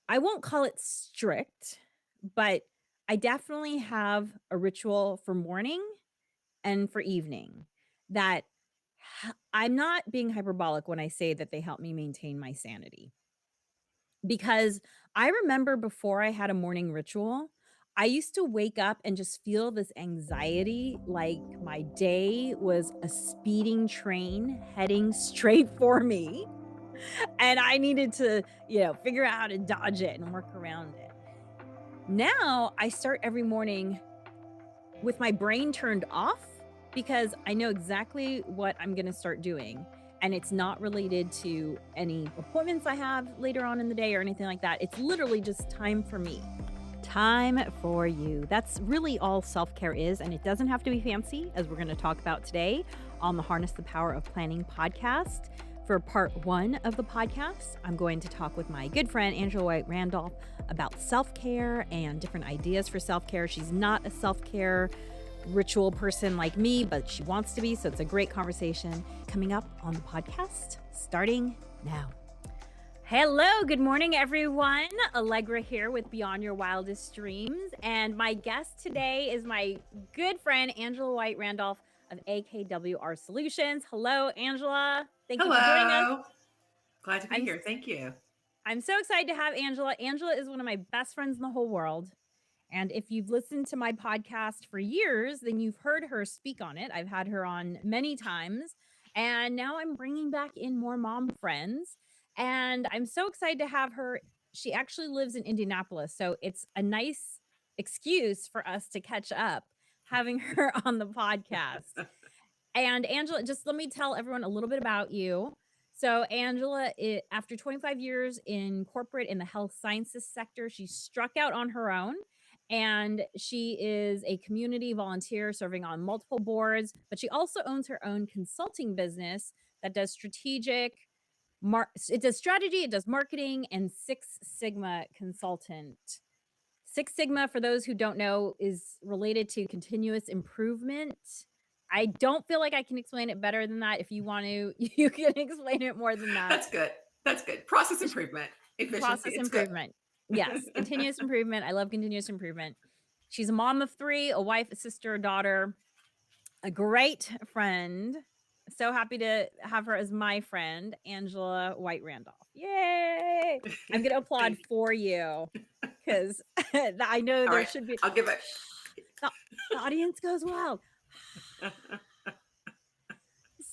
I won't call it strict, but I definitely have a ritual for morning and for evening that I'm not being hyperbolic when I say that they help me maintain my sanity. Because I remember before I had a morning ritual, I used to wake up and just feel this anxiety like my day was a speeding train heading straight for me. And I needed to, figure out how to dodge it and work around it. Now I start every morning with my brain turned off because I know exactly what I'm going to start doing. And it's not related to any appointments I have later on in the day or anything like that. It's literally just time for me. Time for you. That's really all self care is. And it doesn't have to be fancy, as we're going to talk about today on the Harness the Power of Planning podcast. For part 1 of the podcast, I'm going to talk with my good friend, Angela White-Randolph, about self-care and different ideas for self-care. She's not a self-care ritual person like me, but she wants to be, so it's a great conversation coming up on the podcast, starting now. Hello, good morning, everyone. Alegre here with Beyond Your Wildest Dreams, and my guest today is my good friend, Angela White-Randolph of AKWR Solutions. Hello, Angela. Thank you for joining us. Hello. Glad to be here. Thank you. I'm so excited to have Angela. Angela is one of my best friends in the whole world. And if you've listened to my podcast for years, then you've heard her speak on it. I've had her on many times. And now I'm bringing back in more mom friends. And I'm so excited to have her. She actually lives in Indianapolis. So it's a nice excuse for us to catch up having her on the podcast. And Angela, just let me tell everyone a little bit about you. So Angela, after 25 years in corporate in the health sciences sector, she struck out on her own. And she is a community volunteer serving on multiple boards, but she also owns her own consulting business that does it does strategy, it does marketing, and Six Sigma consultant. Six Sigma, for those who don't know, is related to continuous improvement. I don't feel like I can explain it better than that. If you want to, you can explain it more than that. That's good. That's good. Process improvement. Efficiency. Process improvement. Yes. Continuous improvement. I love continuous improvement. She's a mom of 3, a wife, a sister, a daughter, a great friend. So happy to have her as my friend, Angela White-Randolph. Yay! I'm going to applaud for you because I know there should be. I'll give it. The audience goes wild.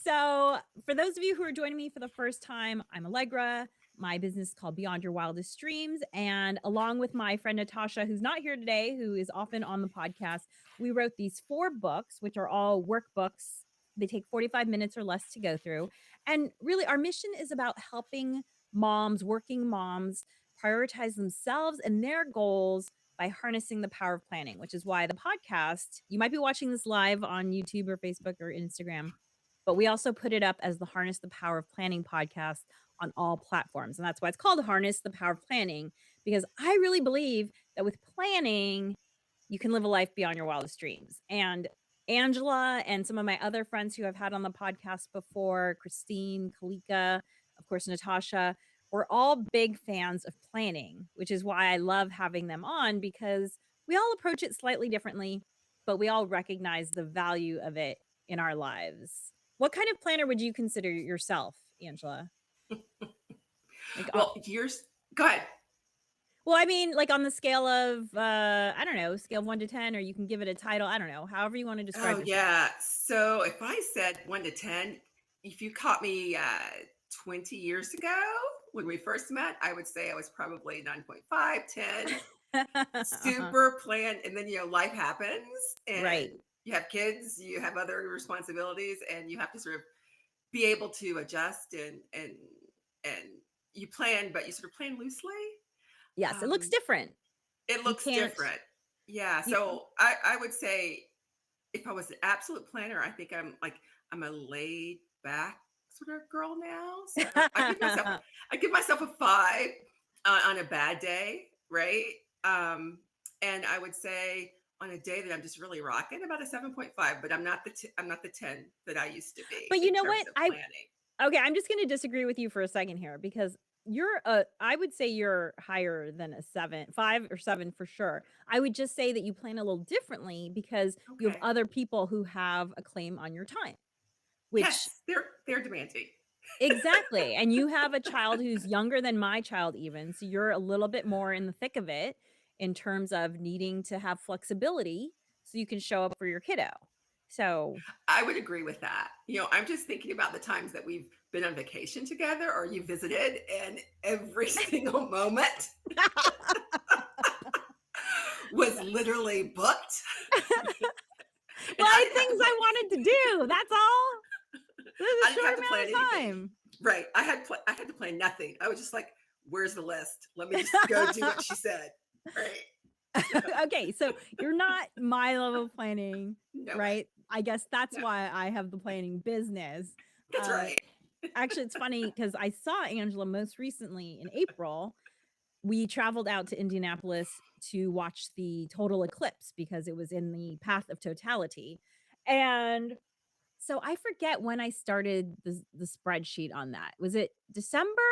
So for those of you who are joining me for the first time, I'm Alegre. My business is called Beyond Your Wildest Dreams. And along with my friend Natasha, who's not here today, who is often on the podcast, we wrote these 4 books, which are all workbooks. They take 45 minutes or less to go through. And really, our mission is about helping moms, working moms, prioritize themselves and their goals by harnessing the power of planning, which is why the podcast, you might be watching this live on YouTube or Facebook or Instagram, but we also put it up as the Harness the Power of Planning podcast on all platforms. And that's why it's called Harness the Power of Planning, because I really believe that with planning, you can live a life beyond your wildest dreams. And Angela and some of my other friends who I've had on the podcast before, Christine, Kalika, of course, Natasha, we're all big fans of planning, which is why I love having them on, because we all approach it slightly differently, but we all recognize the value of it in our lives. What kind of planner would you consider yourself, Angela? Go ahead. Well, I mean, like on the scale of, I don't know, scale of 1 to 10, or you can give it a title. I don't know, however you want to describe it. Yeah. So if I said 1 to 10, if you caught me 20 years ago when we first met, I would say I was probably 9.5, 10. Super planned. And then, life happens. And you have kids, you have other responsibilities, and you have to sort of be able to adjust and you plan, but you sort of plan loosely. Yes, it looks different. It looks different. Yeah. So I would say if I was an absolute planner, I think I'm a laid back sort of girl now. So I give myself a 5 on a bad day, right? And I would say on a day that I'm just really rocking, about a 7.5, but I'm not the 10 that I used to be. But you know what? Okay, I'm just going to disagree with you for a second here, because I would say you're higher than a 7, 5 or 7 for sure. I would just say that you plan a little differently because you have Okay. other people who have a claim on your time, which Yes, they're demanding. exactly, and you have a child who's younger than my child even, so you're a little bit more in the thick of it in terms of needing to have flexibility so you can show up for your kiddo. So I would agree with that. I'm just thinking about the times that we've been on vacation together or you visited, and every single moment was literally booked. well, And I I had didn't have to things plan. I wanted to do, that's all. This is I a didn't short have to plan amount of anything. time. Right. I had to plan nothing. I was just like, where's the list? Let me just go do what she said. Right. So, Okay, so you're not my level of planning, no way. right? I guess that's No. why I have the planning business. That's Uh, right. Actually, it's funny because I saw Angela most recently in April. We traveled out to Indianapolis to watch the total eclipse because it was in the path of totality. And so I forget when I started the spreadsheet on that. Was it December?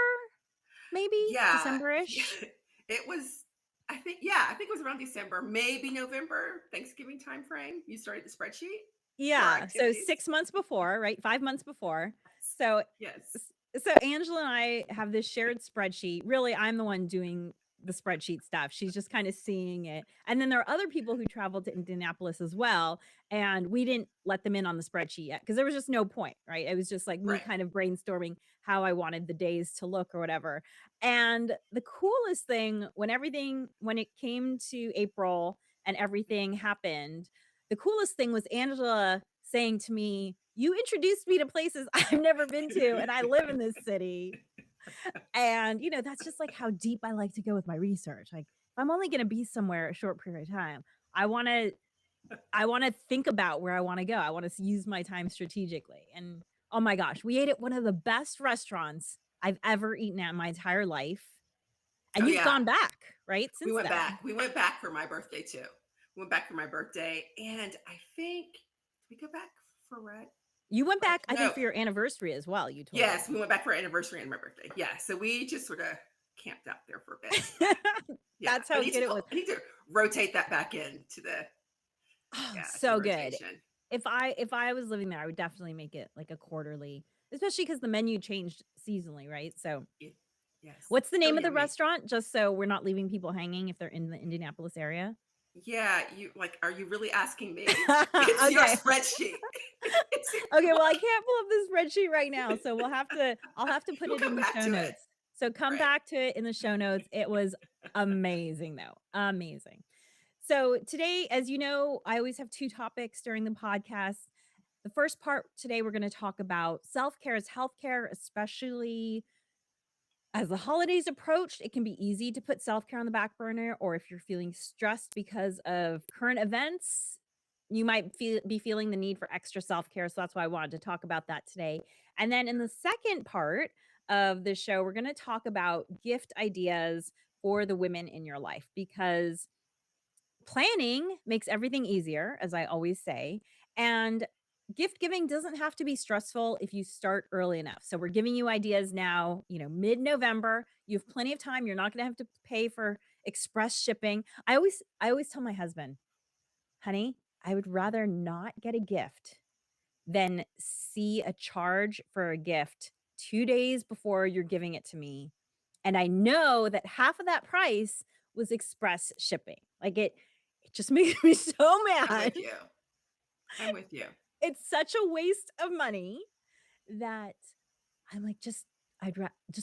Maybe Yeah. Yeah. December-ish? It was, I think it was around December, maybe November, Thanksgiving time frame. You started the spreadsheet for our Yeah, so activities. 6 months before, right? 5 months before. So Yes. so Angela and I have this shared spreadsheet. Really, I'm the one doing the spreadsheet stuff. She's just kind of seeing it. And then there are other people who traveled to Indianapolis as well, and we didn't let them in on the spreadsheet yet because there was just no point, right? It was just like me Right. kind of brainstorming how I wanted the days to look or whatever. And the coolest thing when it came to April and everything happened, the coolest thing was Angela saying to me, "You introduced me to places I've never been to, and I live in this city." And, that's just like how deep I like to go with my research. Like, if I'm only gonna be somewhere a short period of time, I wanna think about where I wanna go. I wanna use my time strategically. And oh my gosh, we ate at one of the best restaurants I've ever eaten at in my entire life. Oh And you've yeah. gone back, right, We since went then? back. We went back for my birthday too. We went back for my birthday. And I think, did we go back for red? You went Right. back, I think, No. for your anniversary as well, you told Yes, me. we went back for our anniversary and my birthday. Yeah. So we just sort of camped out there for a bit. Yeah. That's how good it was. I need to rotate that back into the, Oh, yeah, to the so good. rotation. If I was living there, I would definitely make it like a quarterly, especially because the menu changed seasonally, right? So, Ye- Yes. what's the So name of the yummy. restaurant? Just so we're not leaving people hanging if they're in the Indianapolis area. Yeah. Are you really asking me? It's your Okay. spreadsheet. It's your, Okay, well, I can't pull up this spreadsheet right now, so I'll have to put we'll it in come the back show to it. notes. So come Right. back to it in the show notes. It was amazing though. Amazing. So today, as you know, I always have 2 topics during the podcast. The first part today, we're going to talk about self-care as healthcare, especially as the holidays approach. It can be easy to put self-care on the back burner, or if you're feeling stressed because of current events, you might be feeling the need for extra self-care. So that's why I wanted to talk about that today. And then in the second part of the show, we're going to talk about gift ideas for the women in your life because planning makes everything easier, as I always say. And gift giving doesn't have to be stressful if you start early enough. So we're giving you ideas now, mid-November. You have plenty of time. You're not going to have to pay for express shipping. I always tell my husband, "Honey, I would rather not get a gift than see a charge for a gift 2 days before you're giving it to me. And I know that half of that price was express shipping." Like it just makes me so I'm mad. with you. I'm with you. It's such a waste of money that I'm like, just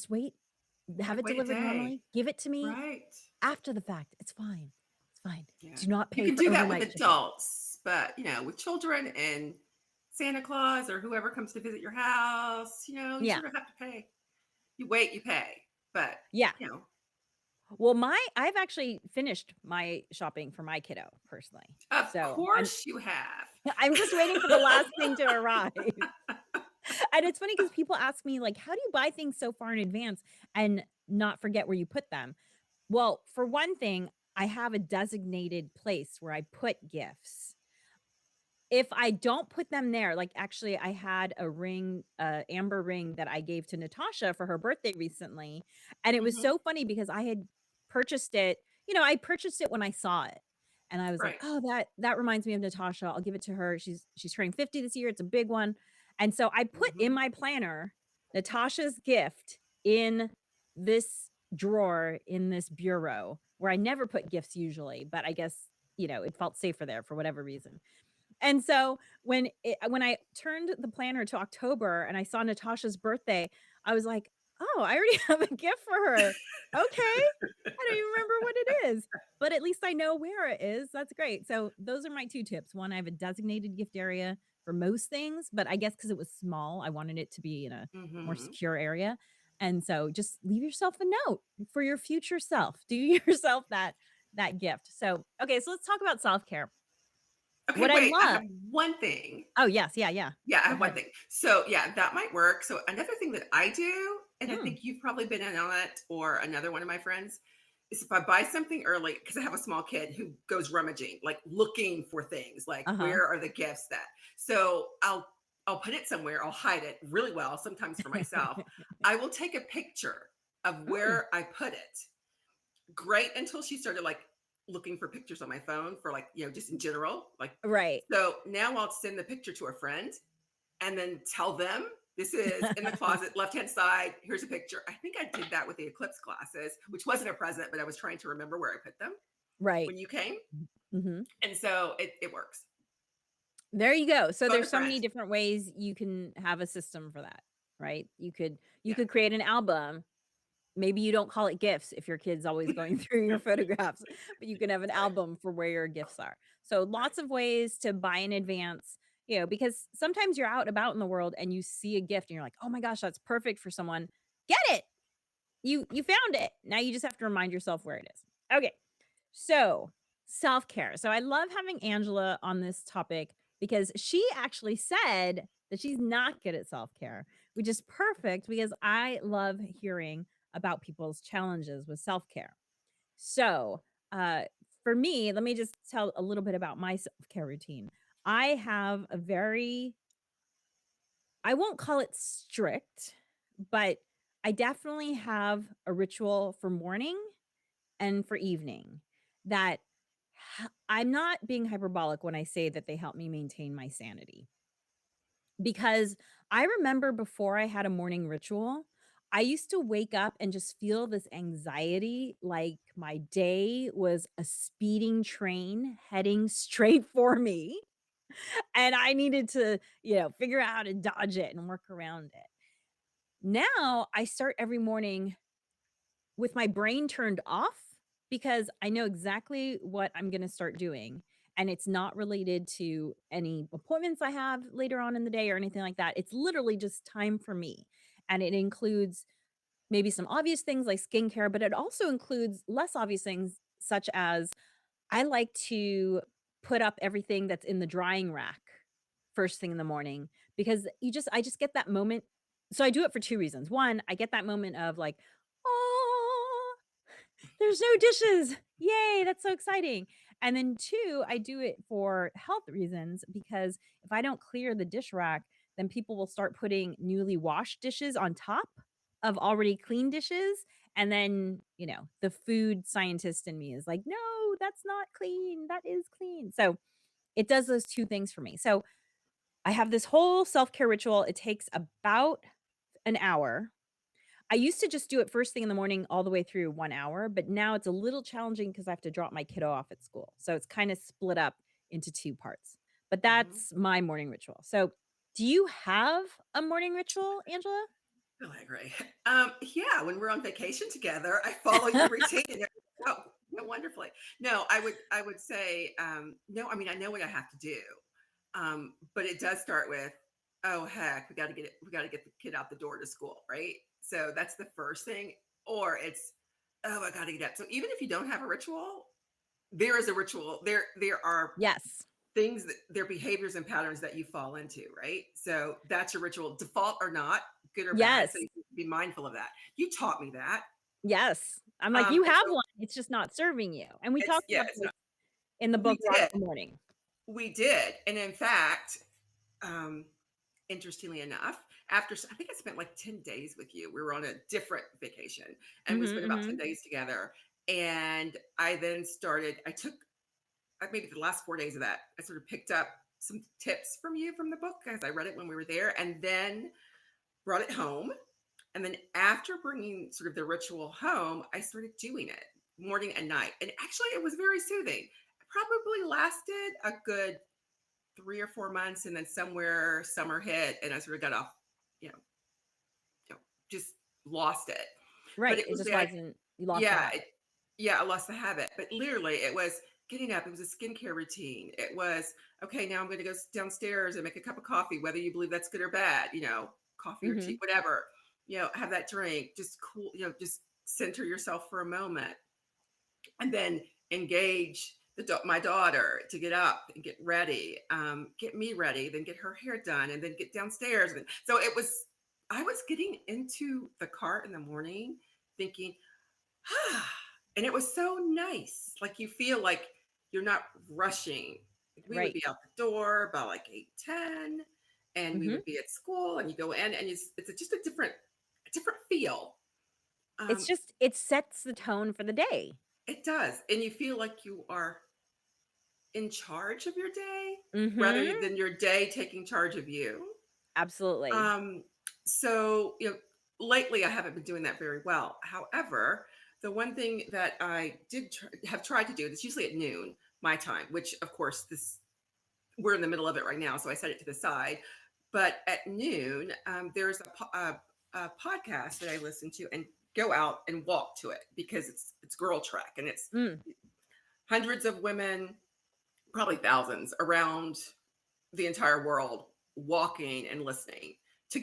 wait, have Like it wait a delivered day. normally, give it to me Right. after the fact. It's fine. It's fine. Yeah. Do not You pay can for do that with overnight shipping. adults, but with children and Santa Claus or whoever comes to visit your house, you Yeah. sort of have to pay. You wait, you pay. But, Yeah. you know, Well, I've actually finished my shopping for my kiddo personally. of So course you have. I'm just waiting for the last thing to arrive. And it's funny because people ask me, like, how do you buy things so far in advance and not forget where you put them? Well, for one thing, I have a designated place where I put gifts. if I don't put them there, like, actually, I had a ring, amber ring that I gave to Natasha for her birthday recently, and it was Mhm. so funny because I had purchased it, I purchased it when I saw it, and I was like, Right. "Oh, that reminds me of Natasha, I'll give it to her, she's turning 50 this year, it's a big one," and so I put in Mhm. my planner Natasha's gift in this drawer in this bureau, where I never put gifts usually, but I guess, it felt safer there for whatever reason. And so when I turned the planner to October and I saw Natasha's birthday, I was like, "Oh, I already have a gift for her. Okay. I don't even remember what it is, but at least I know where it is. That's great." So those are my 2 tips. One, I have a designated gift area for most things, but I guess because it was small, I wanted it to be in a more Mhm. secure area. And so just leave yourself a note for your future self. Do yourself that gift. So, okay, so let's talk about self-care. Okay, What I wait, I have love one thing. Oh, yes, yeah, yeah. Yeah, I Go have one ahead. thing. So, yeah, that might work. So, another thing that I do, and I Mm, think you've probably been in on it or another one of my friends, is if I buy something early, because I have a small kid who goes rummaging, like looking for things, like uh-huh. where are the gifts that? So, I'll put it somewhere, I'll hide it really well, sometimes for myself. I will take a picture of Mm, where I put it. Great until she started like looking for pictures on my phone for like, just in general. Like, right. so now I'll send the picture to a friend and then tell them this is in the closet, left hand side. Here's a picture. I think I did that with the eclipse glasses, which wasn't a present, but I was trying to remember where I put them Right. when you came. Mhm. And so it works. There you go. So Phone a there's so friend. many different ways you can have a system for that, right? You Yeah. could create an album. Maybe you don't call it gifts if your kid's always going through your photographs, but you can have an Right. album for where your gifts are. So Right. lots of ways to buy in advance, because sometimes you're out about in the world and you see a gift and you're like, "Oh my gosh, that's perfect for someone." Get it. You found it. Now you just have to remind yourself where it is. Okay. So, self-care. So I love having Angela on this topic because she actually said that she's not good at self-care, which is perfect because I love hearing about people's challenges with self-care. So, uh, for me, let me just tell a little bit about my self-care routine. I have a very I won't call it strict, but I definitely have a ritual for morning and for evening that I'm not being hyperbolic when I say that they help me maintain my sanity. Because I remember before I had a morning ritual, I used to wake up and just feel this anxiety like my day was a speeding train heading straight for me. And I needed to, figure out how to dodge it and work around it. Now I start every morning with my brain turned off because I know exactly what I'm gonna start doing, and it's not related to any appointments I have later on in the day or anything like that. It's literally just time for me, and it includes maybe some obvious things like skincare, but it also includes less obvious things such as I like to put up everything that's in the drying rack first thing in the morning because I just get that moment. So I do it for 2 reasons. 1, I get that moment of like, "Oh, there's no dishes. Yay, that's so exciting." And then 2, I do it for health reasons because if I don't clear the dish rack, then people will start putting newly washed dishes on top of already clean dishes. And then, the food scientist in me is like, "No, that's not clean. That is clean." So it does those 2 things for me. So I have this whole self-care ritual. It takes about an hour. I used to just do it first thing in the morning all the way through 1 hour, but now it's a little challenging because I have to drop my kiddo off at school. So it's kinda split up into 2 parts. But Mhm. that's my morning ritual. So, do you have a morning ritual, Angela? Oh, I agree. Yeah, when we're on vacation together, I follow your routine and it works out wonderfully. No, I would say, no, I mean, I know what I have to do. But it does start with, oh heck, we gotta get the kid out the door to school, right? So that's the first thing. Or it's, oh, I gotta get up. So even if you don't have a ritual, there is a ritual. There are Yes. things that their behaviors and patterns that you fall into, right? So that's your ritual, default or not, good or bad. So Yes. you can be mindful of that. You taught me that. Yes. I'm like, "You And have so one, it's just not serving you." And we it's talked yeah, about it's this not in the we book Rock did. the Morning. we did. And in fact, um, interestingly enough, after I think I spent like 10 days with you. We were on a different vacation and we Mhm, spent about 10 mhm. days together. And I then started, I took maybe the last 4 days of that, I sort of picked up some tips from you from the book as I read it when we were there, and then brought it home. And then after bringing sort of the ritual home, I started doing it morning and night. And actually, it was very soothing. It probably lasted a good 3 or 4 months. And then somewhere summer hit and I sort of got off, you know, just lost it. But Right, it it was just the, wasn't you lost the yeah, habit. yeah, I lost the habit. But literally, it was getting up. It was a skincare routine. It was, okay, now I'm going to go downstairs and make a cup of coffee, whether you believe that's good or bad, coffee or tea, Mhm. whatever, have that drink, just cool, just center yourself for a moment and then engage my daughter to get up and get ready, get me ready, then get her hair done, and then get downstairs. And so I was getting into the car in the morning thinking, and it was so nice. Like you feel like you're not rushing. Like we would Right. be out the door by like 8:10, and we Mhm. would be at school and you go in and it's just a different feel. It's Um, just it sets the tone for the day. it does. And you feel like you are in charge of your day rather Mhm. than your day taking charge of you. Absolutely. Um, so, lately I haven't been doing that very well. However, the one thing that I have tried to do, it's usually at noon my time, which of course we're in the middle of it right now, so I set it to the side. But at noon, there's a podcast that I listen to and go out and walk to it because it's Girl Trek and it's Mm. hundreds of women, probably thousands around the entire world walking and listening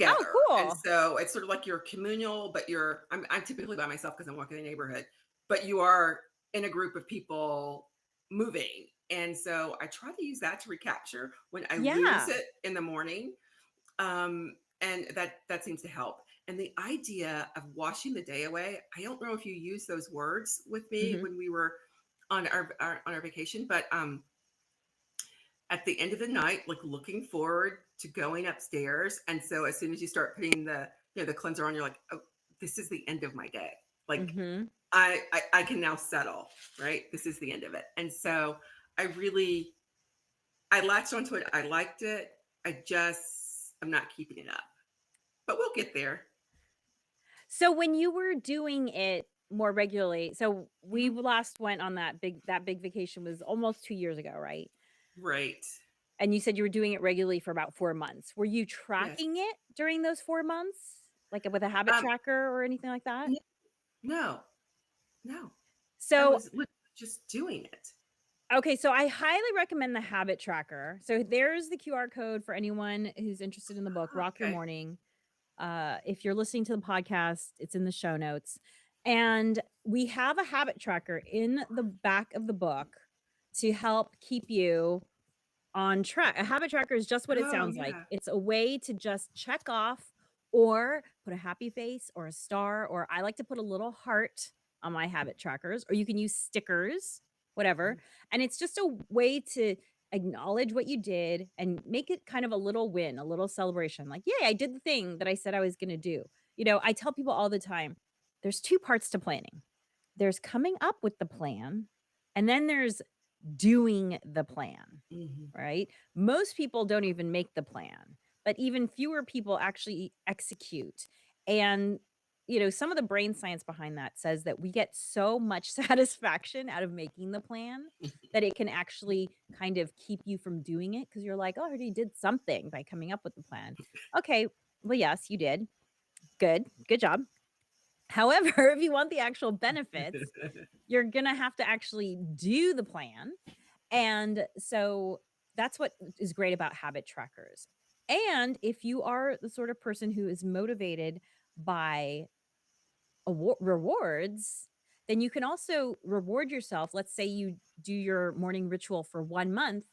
Oh, together. And cool. so it's sort of like you're communal, but I'm typically by myself because I'm walking in the neighborhood, but you are in a group of people moving. And so I try to use that to recapture when I lose Yeah. it in the morning. And that seems to help. And the idea of washing the day away, I don't know if you use those words with me Mhm. when we were on our vacation, but at the end of the night, like looking forward to going upstairs. And so as soon as you start putting the cleanser on, you're like, oh, this is the end of my day. Like Mhm. I can now settle, right? This is the end of it. And so I latched onto it. I liked it. I'm not keeping it up, but we'll get there. So when you were doing it more regularly, so we Mhm. last went on that big vacation was almost 2 years ago, right? Right. And you said you were doing it regularly for about 4 months. Were you Yes. tracking it during those 4 months? Like, with a habit Um, tracker or anything like that? n- no, no. I So, was literally just doing it. okay, so I highly recommend the habit tracker. So there's the QR code for anyone who's interested in the book, Rock Your Okay. Morning. If you're listening to the podcast, it's in the show notes. And we have a habit tracker in the back of the book to help keep you on track. A habit tracker is just what it Oh sounds like. yeah. It's a way to just check off or put a happy face or a star, or I like to put a little heart on my habit trackers, or you can use stickers, whatever. And it's just a way to acknowledge what you did and make it kind of a little win, a little celebration. Like, yay, I did the thing that I said I was going to do. I tell people all the time there's two parts to planning, there's coming up with the plan, and then there's doing the plan, Mhm. right? Most people don't even make the plan, but even fewer people actually execute. And, some of the brain science behind that says that we get so much satisfaction out of making the plan that it can actually kind of keep you from doing it because you're like, oh, I already did something by coming up with the plan. Okay, well, yes, you did. Good job. However, if you want the actual benefits, you're gonna have to actually do the plan. And so that's what is great about habit trackers. And if you are the sort of person who is motivated by rewards, then you can also reward yourself. Let's say you do your morning ritual for 1 month.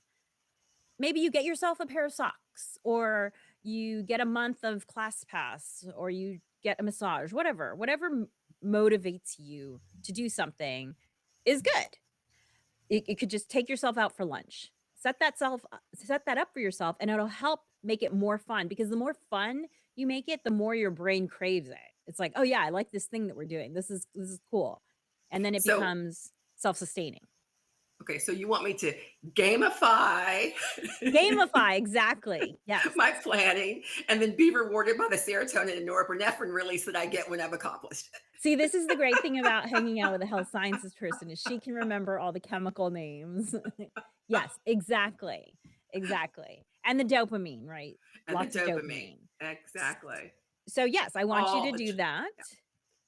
Maybe you get yourself a pair of socks, or you get a month of class pass, or you get a massage, whatever motivates you to do something is good. It could just take yourself out for lunch. set that up for yourself, and it'll help make it more fun, because the more fun you make it, the more your brain craves it. It's like, "Oh, yeah, I like this thing that we're doing. This is cool." And then it So, becomes self-sustaining. okay, so you want me to gamify Gamify, exactly. Yes. my planning and then be rewarded by the serotonin and norepinephrine release that I get when I've accomplished it. See, this is the great thing about hanging out with a health sciences person, is she can remember all the chemical names. Yes, exactly, exactly, and the dopamine, right? And the Lots of dopamine. dopamine. S Exactly. so, yes, I want you All to the do that, yeah, right.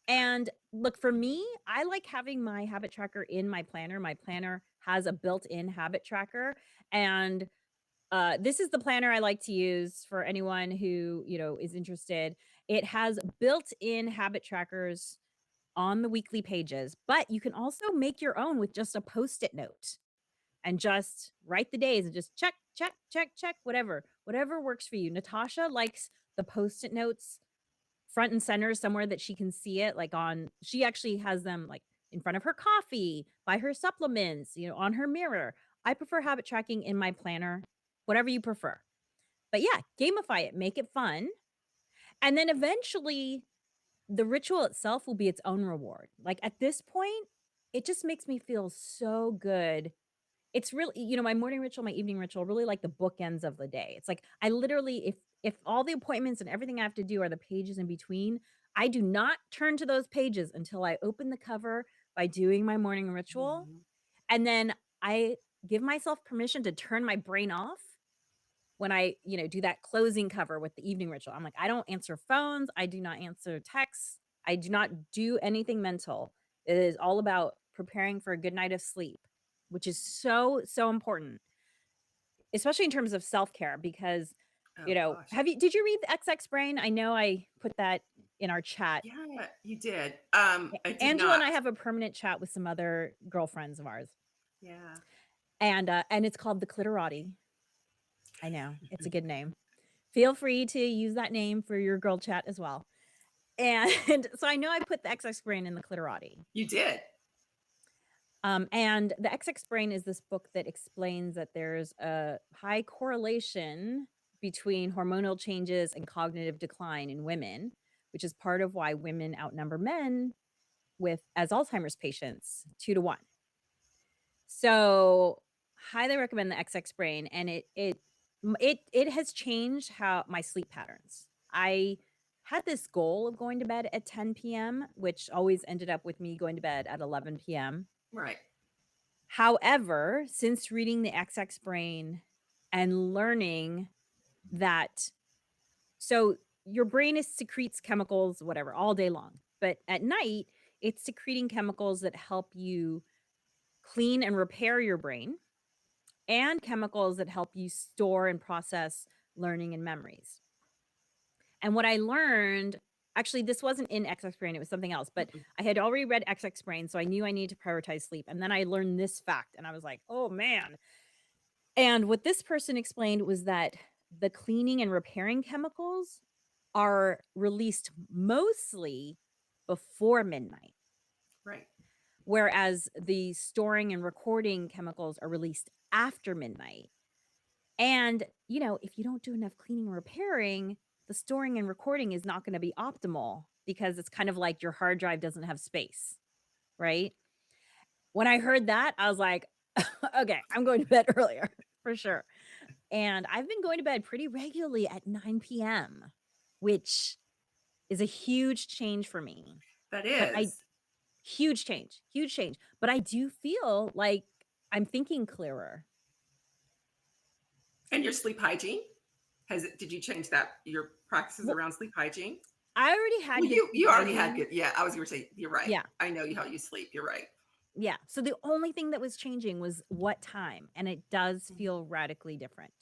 and look, for me, I like having my habit tracker in my planner. My planner has a built-in habit tracker, and this is the planner I like to use for anyone who, is interested. It has built-in habit trackers on the weekly pages, but you can also make your own with just a Post-it note and just write the days and just check, check, check, check, whatever works for you. Natasha likes the Post-it notes front and center somewhere that she can see it, like she actually has them like in front of her coffee, by her supplements, on her mirror. I prefer habit tracking in my planner, whatever you prefer. But yeah, gamify it, make it fun. And then eventually the ritual itself will be its own reward. Like, at this point, it just makes me feel so good. It's really, my morning ritual, my evening ritual, really like the bookends of the day. It's like I literally, if all the appointments and everything I have to do are the pages in between, I do not turn to those pages until I open the cover by doing my morning ritual. Mhm. And then I give myself permission to turn my brain off when I, do that closing cover with the evening ritual. I'm like, I don't answer phones, I do not answer texts, I do not do anything mental. It is all about preparing for a good night of sleep, which is so, so important, especially in terms of self-care because, Oh gosh. did you read the XX Brain? I know I put that in our chat. Yeah, you did. I did Angela and not. I have a permanent chat with some other girlfriends of ours, Yeah. and it's called The Clitorati. I know, it's a good name. Feel free to use that name for your girl chat as well. And so I know I put the XX Brain in the Clitorati. You did. And the XX Brain is this book that explains that there's a high correlation between hormonal changes and cognitive decline in women, which is part of why women outnumber men with as Alzheimer's patients 2 to 1. So highly recommend the XX Brain, and it has changed how my sleep patterns. I had this goal of going to bed at 10 p.m., which always ended up with me going to bed at 11 p.m. Right. However, since reading the XX Brain and learning that, so your brain secretes chemicals, whatever, all day long, but at night it's secreting chemicals that help you clean and repair your brain, and chemicals that help you store and process learning and memories. And what I learned, actually, this wasn't in XX Brain, it was something else, but Mm-mm. I had already read XX Brain, so I knew I needed to prioritize sleep. And then I learned this fact, and I was like, oh man. And what this person explained was that the cleaning and repairing chemicals are released mostly before midnight, Right. whereas the storing and recording chemicals are released after midnight. And, if you don't do enough cleaning and repairing, the storing and recording is not going to be optimal, because it's kind of like your hard drive doesn't have space, right? When I heard that, I was like, okay, I'm going to bed earlier for sure. And I've been going to bed pretty regularly at 9 p.m., which is a huge change for me. That But is. huge change, huge change. But I do feel like I'm thinking clearer. And your sleep hygiene? Did you change that your practices Well, around sleep hygiene? I already Well, had good you sleep already had hygiene. good, yeah, I was gonna say, you're right. Yeah. I know how you sleep, you're right. Yeah, so the only thing that was changing was what time, and it does Mhm. feel radically different.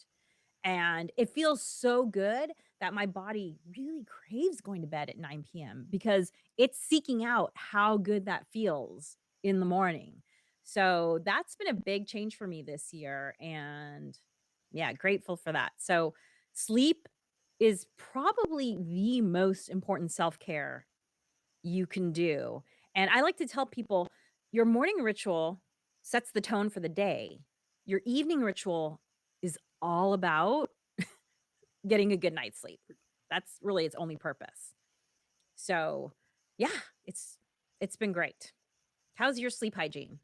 And it feels so good that my body really craves going to bed at 9 p.m. because it's seeking out how good that feels in the morning. So that's been a big change for me this year, and yeah, grateful for that. So sleep is probably the most important self-care you can do. And I like to tell people, your morning ritual sets the tone for the day. Your evening ritual is all about getting a good night's sleep. That's really its only purpose. So, yeah, it's it's been great. How's your sleep hygiene?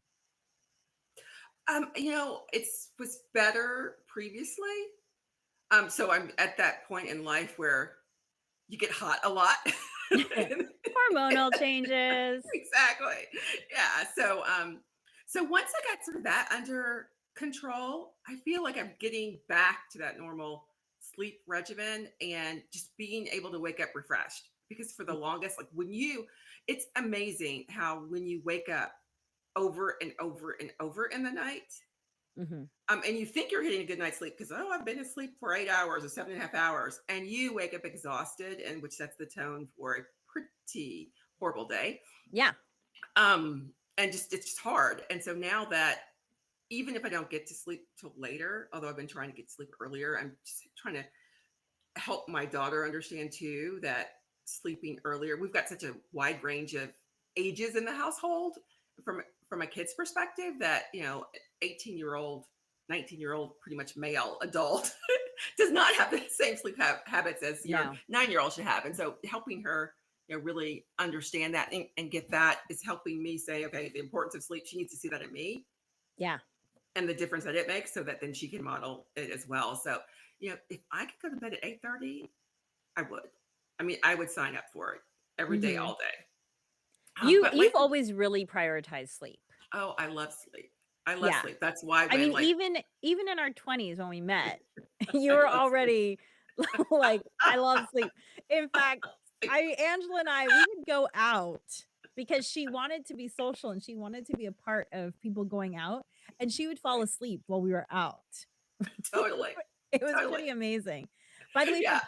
It's was better previously. So I'm at that point in life where you get hot a lot. Hormonal changes. Exactly. Yeah. So once I got sort of that under control, I feel like I'm getting back to that normal sleep regimen and just being able to wake up refreshed. Because for the longest, like it's amazing how when you wake up over and over and over in the night, Mhm. and you think you're getting a good night's sleep because, oh, I've been asleep for 8 hours or 7.5 hours, and you wake up exhausted, and which sets the tone for a pretty horrible day. Yeah. And just it's just hard. And so now that even if I don't get to sleep till later, although I've been trying to get to sleep earlier, I'm just trying to help my daughter understand too that sleeping earlier, we've got such a wide range of ages in the household from a kid's perspective that, 18-year-old, 19-year-old, pretty much male adult does not have the same sleep habits as your No. 9-year-old should have. And so helping her, really understand that and get that is helping me say, okay, the importance of sleep, she needs to see that in me Yeah. and the difference that it makes so that then she can model it as well. So, if I could go to bed at 8:30, I would. I mean, I would sign up for it every day, Mhm. all day. You But you've always really prioritized sleep. oh, I love sleep. I love Yeah. sleep. That's why I when mean, like even in our 20s when we met, you I were love sleep. already like, "I love sleep." In fact, Sleep. I Angela and I, we would go out because she wanted to be social and she wanted to be a part of people going out, and she would fall Right. asleep while we were out. Totally. It was Totally. pretty amazing. By the way, Yeah.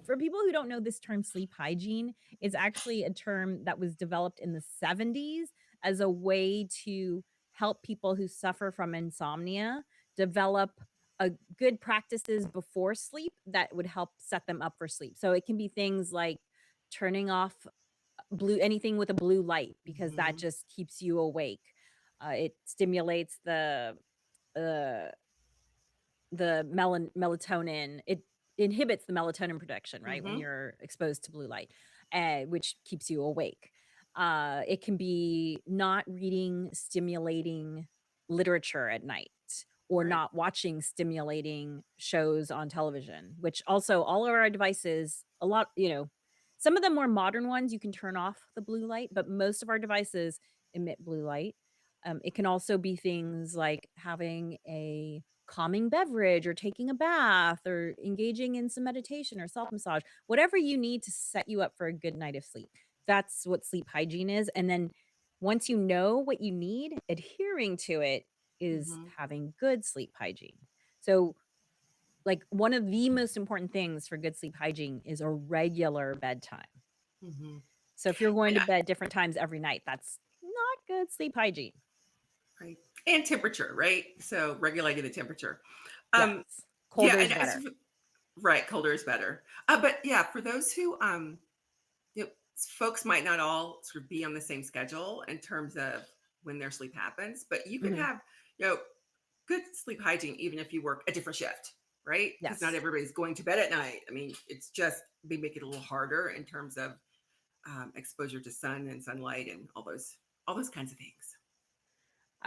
for people who don't know this term sleep hygiene, it's actually a term that was developed in the '70s as a way to help people who suffer from insomnia develop a good practices before sleep that would help set them up for sleep. So it can be things like turning off blue anything with a blue light because that Mhm. just keeps you awake. It stimulates uh the melatonin. It inhibits the melatonin production, right, when Mhm. you're exposed to blue light, which keeps you awake. It can be not reading stimulating literature at night or Right. not watching stimulating shows on television, which also all of our devices, a lot, some of the more modern ones, you can turn off the blue light, but most of our devices emit blue light. It can also be things like having a calming beverage or taking a bath or engaging in some meditation or self massage, whatever you need to set you up for a good night of sleep. That's what sleep hygiene is. And then once you know what you need, adhering to it is Mhm. having good sleep hygiene. So, like, one of the most important things for good sleep hygiene is a regular bedtime. Mhm. So, if you're going And to bed different times every night, that's not good sleep hygiene. right. And temperature, right? So regulating the temperature. Um, Yes. yeah, Colder and is better. right, colder is better. But yeah, for those who folks might not all sort of be on the same schedule in terms of when their sleep happens, but you can Mhm. have, you know, good sleep hygiene even if you work a different shift, right? Because not Yes. everybody's going to bed at night. I mean, it's just they make it a little harder in terms of exposure to sun and sunlight and all those kinds of things.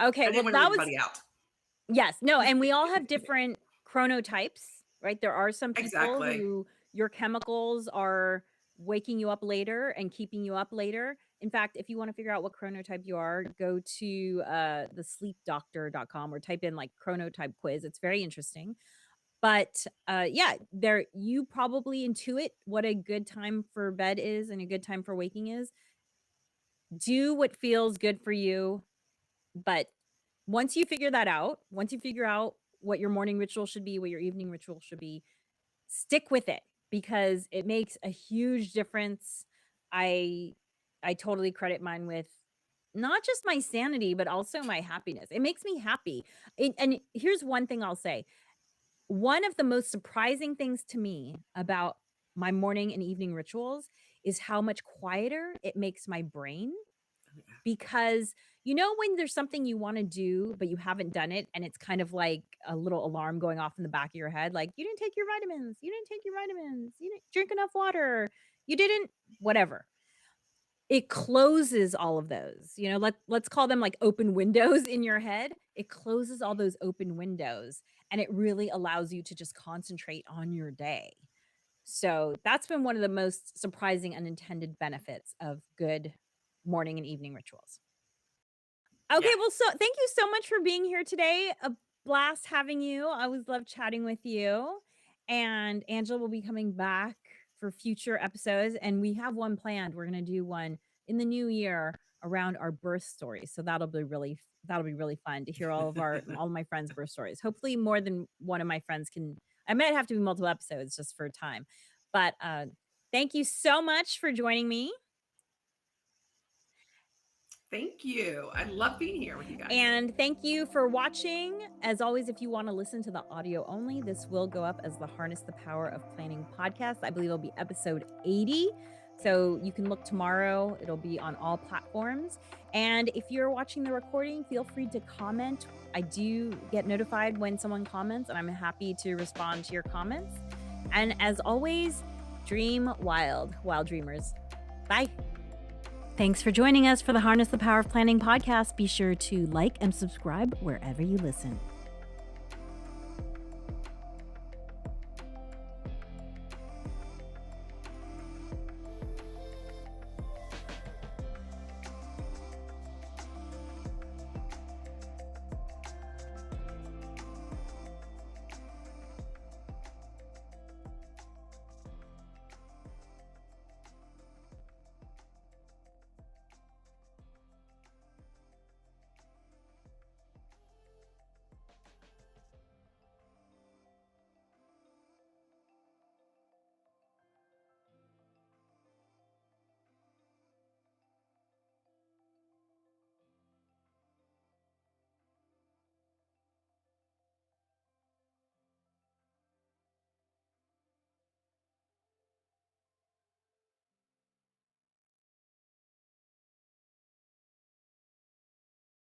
Okay, I didn't well, want to that leave was anybody out. yes, no, and we all have different chronotypes, right? There are some people Exactly. who your chemicals are waking you up later and keeping you up later. In fact, if you wanna figure out what chronotype you are, go to, thesleepdoctor.com or type in, like, chronotype quiz. It's very interesting. But, yeah, there you probably intuit what a good time for bed is and a good time for waking is. Do what feels good for you, but once you figure out what your morning ritual should be, what your evening ritual should be, stick with it because it makes a huge difference. I I totally credit mine with not just my sanity, but also my happiness. It makes me happy. And here's one thing I'll say. One of the most surprising things to me about my morning and evening rituals is how much quieter it makes my brain Oh, yeah. because You know when there's something you wanna do, but you haven't done it, and it's kind of like a little alarm going off in the back of your head, like, "You didn't take your vitamins. You didn't take your vitamins. You didn't drink enough water. You didn't" whatever. It closes all of those, let's call them, like, open windows in your head. It closes all those open windows, and it really allows you to just concentrate on your day. So, that's been one of the most surprising unintended benefits of good morning and evening rituals. Okay, Yeah. well, so thank you so much for being here today. A blast having you. I always love chatting with you. And Angela will be coming back for future episodes. And we have one planned. We're gonna do one in the new year around our birth stories. So that'll be really fun to hear all of my friends' birth stories. Hopefully more than one of my friends can. I might have to be multiple episodes just for time. But thank you so much for joining me. Thank you. I love being here with you guys. And thank you for watching. As always, if you want to listen to the audio only, this will go up as the Harness the Power of Planning podcast. I believe it'll be episode 80. So you can look tomorrow. It'll be on all platforms. And if you're watching the recording, feel free to comment. I do get notified when someone comments, and I'm happy to respond to your comments. And as always, dream wild, wild dreamers. Bye. Thanks for joining us for the Harness the Power of Planning podcast. Be sure to like and subscribe wherever you listen.